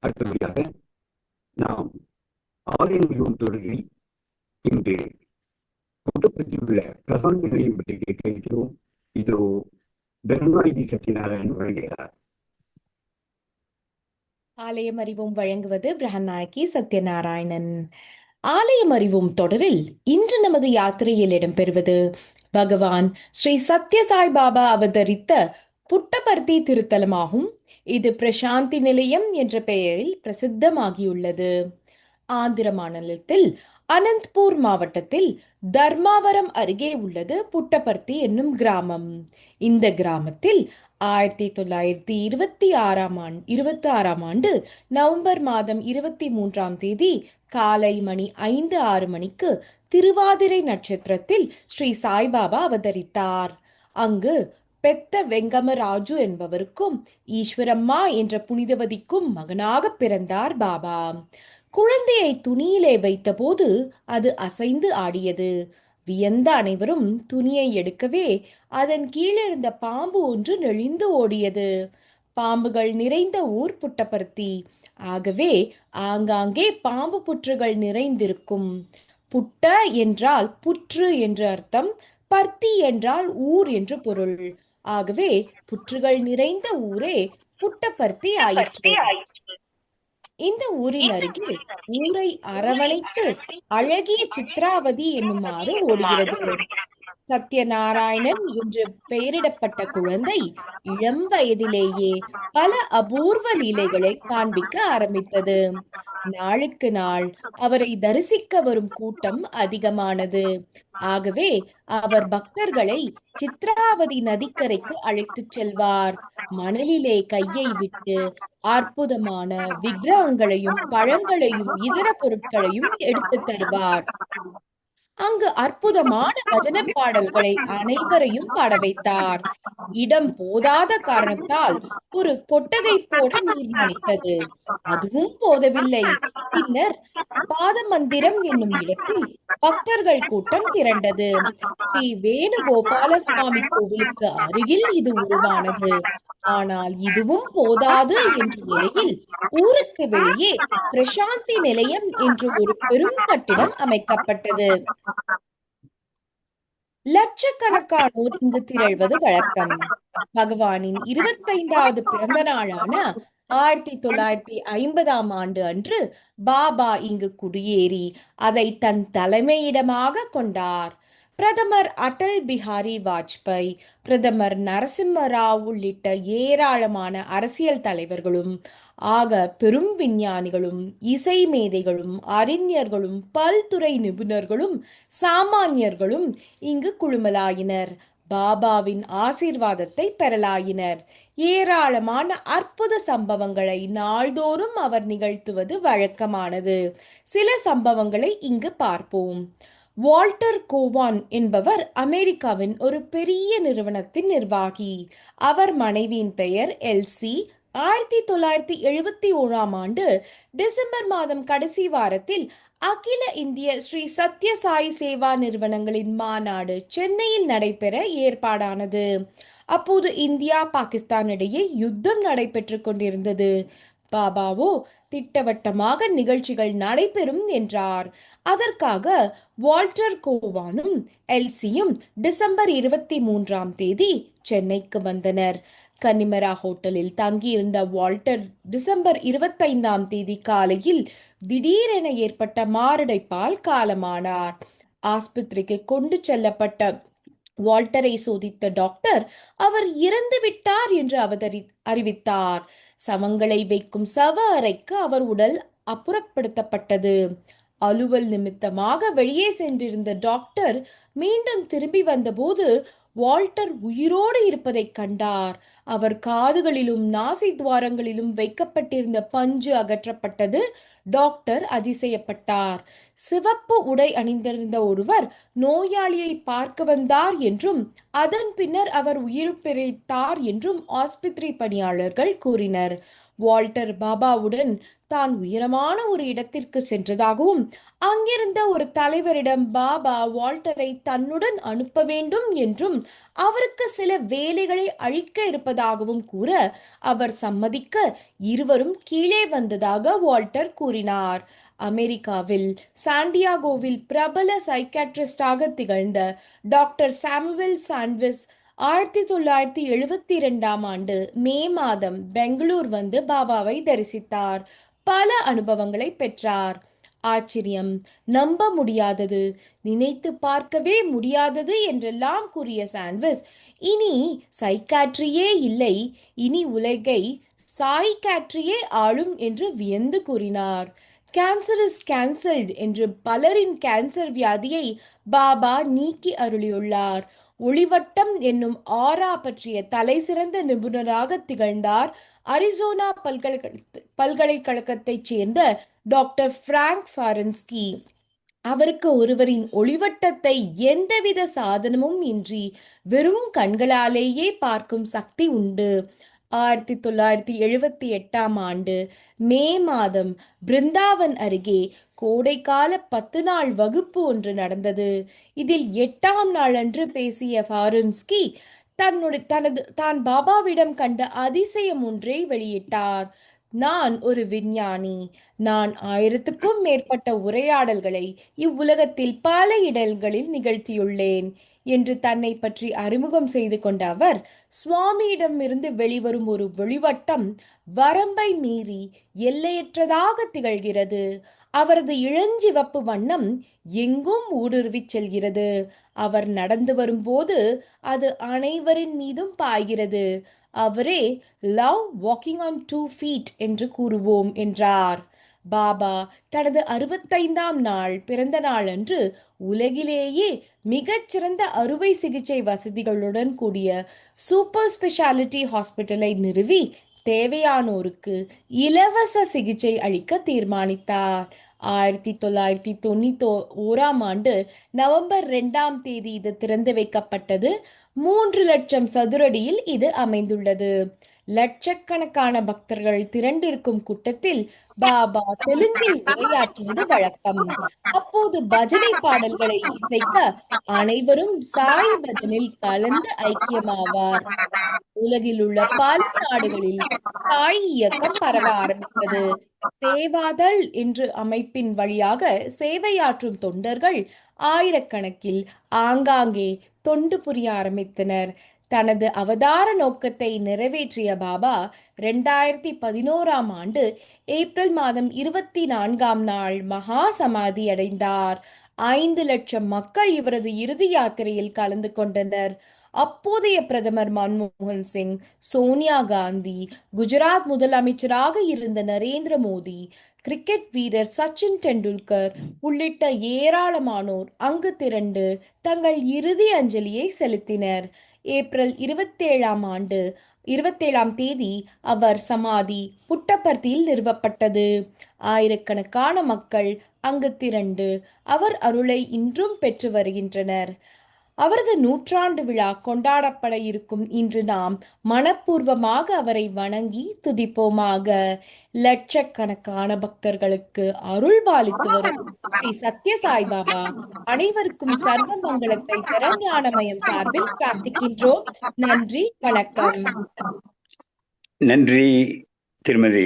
அடுத்தபடியாக நாம் ஆலயம் மிகவும் தொடரில் இன்று புதுப்பட்டியில் உள்ள பிரசாந்த் நிலையம் பற்றி கேட்க இருக்கிறோம். இதோ தர்மாயுதி சத்யநாராயணன் வழங்குகிறார். ஆலயம் அறிவும் வழங்குவது பிரஹநாயகி சத்யநாராயணன். ஆலயம் அறிவும் தொடரில் இன்று நமது யாத்திரையில் இடம்பெறுவது பகவான் ஸ்ரீ சத்ய சாய் பாபா அவதரித்த புட்டபர்த்தி திருத்தலமாகும். இது பிரசாந்தி நிலையம் என்ற பெயரில் பிரசித்தமாகியுள்ளது. ஆந்திர மாநிலத்தில் அனந்த்பூர் மாவட்டத்தில் தர்மாவரம் அருகே உள்ளது புட்டபர்த்தி என்னும் கிராமம். இந்த கிராமத்தில் 1926ஆம் ஆண்டு நவம்பர் மாதம் 23ஆம் தேதி காலை மணி 5:06 மணிக்கு திருவாதிரை நட்சத்திரத்தில் ஸ்ரீ சாய்பாபா அவதரித்தார். அங்கு பெத்த வெங்கமராஜு என்பவருக்கும் ஈஸ்வரம்மா என்ற புனிதவதிக்கும் மகனாக பிறந்தார் பாபா. குழந்தையை துணியிலே வைத்தபோது அது அசைந்து ஆடியது. வியந்த அனைவரும் துணியை எடுக்கவே அதன் கீழிருந்த பாம்பு ஒன்று நெளிந்து ஓடியது. பாம்புகள் நிறைந்த ஊர் புட்டபர்த்தி. ஆகவே ஆங்காங்கே பாம்பு புற்றுகள் நிறைந்திருக்கும். புட்ட என்றால் புற்று என்று அர்த்தம், பர்த்தி என்றால் ஊர் என்று பொருள். ஆகவே புற்றுகள் நிறைந்த ஊரே புட்டபர்த்தி ஆயிற்று. இந்த ஊரின் அருகில் ஊரை அரவணைத்து அழகிய சித்ராவதி என்னுமாறு ஓடுகிறது. சத்யநாராயணன் என்று பெயரிடப்பட்ட குழந்தை இளம் வயதிலேயே பல அபூர்வ லீலைகளை காண்பிக்க ஆரம்பித்தது. நாளுக்கு நாள் அவரை தரிசிக்க வரும் கூட்டம் அதிகமானது. ஆகவே அவர் பக்தர்களை சித்ராவதி நதிக்கரைக்கு அழைத்துச் செல்வார். மணலிலே கையை விட்டு அற்புதமான விக்கிரகங்களையும் பழங்களையும் இதர பொருட்களையும் எடுத்து தருவார். அங்கு அற்புதமான பஜனை பாடல்களை அனைவரையும் பாட வைத்தார். இடம் போதாத காரணத்தால் ஒரு கொட்டகை போட தீர்மானித்தது. அதுவும் போதவில்லை. பின்னர் பாத மந்திரம் என்னும் இடத்தில் பக்தர்கள் கூட்டம் திரண்டது. ஸ்ரீ வேணுகோபால சுவாமி கோவிலுக்கு அருகில் இது உருவானது. ஆனால் இதுவும் போதாது என்ற நிலையில் ஊருக்கு வெளியே பிரசாந்தி நிலையம் என்று ஒரு பெரும் கட்டிடம் அமைக்கப்பட்டது. லட்சக்கணக்கானோர் இங்கு திரள்வது வழக்கம். பகவானின் 25வது பிறந்த நாளான 1950ஆம் ஆண்டு அன்று பாபா இங்கு குடியேறி அதை தன் தலைமையிடமாக கொண்டார். பிரதமர் அடல் பிஹாரி வாஜ்பாய், பிரதமர் நரசிம்ம ராவ் உள்ளிட்ட ஏராளமான அரசியல் தலைவர்களும் ஆக பெரும் விஞ்ஞானிகளும் இசை மேதைகளும் அறிஞர்களும் பல்துறை நிபுணர்களும் சாமானியர்களும் இங்கு குழுமலாயினர். பாபாவின் ஆசீர்வாதத்தை பெறலாயினர். ஏராளமான அற்புத சம்பவங்களை நாள்தோறும் அவர் நிகழ்த்துவது வழக்கமானது. சில சம்பவங்களை இங்கு பார்ப்போம். வால்டர் கோவான் என்பவர் அமெரிக்காவின் ஒரு பெரிய நிறுவனத்தின் நிர்வாகி. அவர் மனைவியின் பெயர் எல்சி. 1971ஆம் ஆண்டு டிசம்பர் மாதம் கடைசி வாரத்தில் அகில இந்திய ஸ்ரீ சத்ய சாய் சேவா நிறுவனங்களின் மாநாடு சென்னையில் நடைபெற ஏற்பாடானது. அப்போது இந்தியா பாகிஸ்தான் இடையே யுத்தம் நடைபெற்று கொண்டிருந்தது. பாபாவோ திட்டவட்டமாக நிகழ்ச்சிகள் நடைபெறும் என்றார். அதற்காக வால்டர் கோவானும் எல்சியும் டிசம்பர் 23ஆம் தேதி சென்னைக்கு வந்தனர். கன்னிமரா ஹோட்டலில் தங்கியிருந்த வால்டர் டிசம்பர் 25ஆம் தேதி காலையில் திடீரென ஏற்பட்ட மாரடைப்பால் காலமானார். ஆஸ்பத்திரிக்கு கொண்டு செல்லப்பட்ட வால்டரை சோதித்த டாக்டர் அவர் இறந்து விட்டார் என்று அறிவித்தார். சவங்களை வைக்கும் சவ அறைக்கு அவர் உடல் அப்புறப்படுத்தப்பட்டது. அலுவல் நிமித்தமாக வெளியே சென்றிருந்த டாக்டர் மீண்டும் திரும்பி வந்தபோது வால்டர் உயிரோடு இருப்பதை கண்டார். அவர் காதுகளிலும் நாசி துவாரங்களிலும் வைக்கப்பட்டிருந்த பஞ்சு அகற்றப்பட்டது. டாக்டர் அதிசயப்பட்டார். சிவப்பு உடை அணிந்திருந்த ஒருவர் நோயாளியை பார்க்க வந்தார் என்றும் அதன் பின்னர் அவர் உயிர் பிழைத்தார் என்றும் ஆஸ்பத்திரி பணியாளர்கள் கூறினர். வால்டர் பாபாவுடன் தான் உயரமான ஒரு இடத்திற்கு சென்றதாகவும் அங்கிருந்த ஒரு தலைவரிடம் பாபா வால்டரை தன்னுடன் அனுப்ப வேண்டும் என்றும் அவருக்கு சில வேலைகளை அளிக்க இருப்பதாகவும் கூற அவர் சம்மதிக்க இருவரும் கீழே வந்ததாக வால்டர் கூறினார். அமெரிக்காவில் சாண்டியாகோவில் பிரபல சைக்காட்ரிஸ்டாக திகழ்ந்த டாக்டர் சாமுவேல் சாண்ட்விஸ் 1972 மே மாதம் பெங்களூர் வந்து பாபாவை தரிசித்தார். பல அனுபவங்களை பெற்றார். ஆச்சரியம், நம்ப முடியாதது, நினைத்து பார்க்கவே முடியாதது என்றெல்லாம் கூறிய சாண்ட்விச், இனி சைக்காட்ரியே இல்லை, இனி உலகை சாய்காட்ரியே ஆளும் என்று வியந்து கூறினார். கேன்சர் இஸ் கேன்சல்ட் என்று பலரின் கேன்சர் வியாதியை பாபா நீக்கி அருளியுள்ளார். ஒளிவட்டம் என்னும் ஆரா பற்றிய தலை சிறந்த நிபுணராக திகழ்ந்தார். அரிசோனா பல்கலைக்கழகத்தைச் சேர்ந்த டாக்டர் பிராங்க் ஃபாரன்ஸ்கி. அவருக்கு ஒருவரின் ஒளிவட்டத்தை எந்தவித சாதனமும் இன்றி வெறும் கண்களாலேயே பார்க்கும் சக்தி உண்டு. 1978 மே மாதம் பிருந்தாவன் அருகே கோடைக்கால 10 நாள் வகுப்பு ஒன்று நடந்தது. இதில் 8ஆம் நாள் அன்று பேசிய ஃபாரன்ஸ்கி தான் பாபாவிடம் கண்ட அதிசயம் ஒன்றை வெளியிட்டார். நான் ஒரு விஞ்ஞானி. நான் 1000க்கும் மேற்பட்ட உரையாடல்களை இவ்வுலகத்தில் பல இடங்களில் நிகழ்த்தியுள்ளேன் என்று தன்னை பற்றி அறிமுகம் செய்து கொண்ட அவர், சுவாமியிடமிருந்து வெளிவரும் ஒரு ஒளிவட்டம் வரம்பை மீறி எல்லையற்றதாக திகழ்கிறது. அவரது இளஞ்சிவப்பு வண்ணம் எங்கும் ஊடுருவிச் செல்கிறது. அவர் நடந்து வரும்போது அது அனைவரின் மீதும் பாய்கிறது. அவரே லவ் வாக்கிங் ஆன் 2 feet என்று கூறுவோம் என்றார். பாபா தனது 65ஆம் நாள் பிறந்த நாள் அன்று உலகிலேயே மிகச்சிறந்த அறுவை சிகிச்சை வசதிகளுடன் கூடிய சூப்பர் ஸ்பெஷாலிட்டி ஹாஸ்பிட்டலை நிறுவி தேவையானோருக்கு இலவச சிகிச்சை அளிக்க தீர்மானித்தார். 1991 நவம்பர் 2ஆம் தேதி இது திறந்து வைக்கப்பட்டது. 3 லட்சம் சதுரடியில் இது அமைந்துள்ளது. லட்சக்கணக்கான பக்தர்கள் திரண்டிருக்கும் கூட்டத்தில் பாபா தெலுங்கில் உரையாற்றுவது வழக்கம். அப்போது பஜனை பாடல்களை இசைக்க அனைவரும் சாய் பஜனில் கலந்து ஐக்கியமாவார். உலகில் உள்ள பல நாடுகளில் சாய் இயக்கம் பரவ ஆரம்பித்தது. சேவாதள் என்ற அமைப்பின் வழியாக சேவையாற்றும் தொண்டர்கள் ஆயிரக்கணக்கில் ஆங்காங்கே தொண்டு புரிய ஆரம்பித்தனர். தனது அவதார நோக்கத்தை நிறைவேற்றிய பாபா 2011 ஏப்ரல் மாதம் 24ஆம் நாள் மகா சமாதி அடைந்தார். 5 லட்சம் மக்கள் இவரது இறுதி யாத்திரையில் கலந்து கொண்டனர். அப்போதைய பிரதமர் மன்மோகன் சிங், சோனியா காந்தி, குஜராத் முதலமைச்சராக இருந்த நரேந்திர மோடி, கிரிக்கெட் வீரர் சச்சின் டெண்டுல்கர் உள்ளிட்ட ஏராளமானோர் அங்கு திரண்டு தங்கள் இறுதி அஞ்சலியை செலுத்தினர். ஏப்ரல் 27ஆம் தேதி அவர் சமாதி புட்டபர்த்தியில் நிறுவப்பட்டது. ஆயிரக்கணக்கான மக்கள் அங்கு திரண்டு அவர் அருளை இன்றும் பெற்று வருகின்றனர். அவரது 100ஆண்டு விழா கொண்டாடப்பட இருக்கும் இன்று நாம் மனப்பூர்வமாக அவரை வணங்கி துதிப்போமாக. லட்சக்கணக்கான பக்தர்களுக்கு அருள் பாலித்து வரும் ஸ்ரீ சத்ய சாய்பாபா அனைவருக்கும் சர்வ மங்களத்தை பெற ஞானமயம் சார்பில் பிரார்த்திக்கின்றோம். நன்றி, வணக்கம். நன்றி திருமதி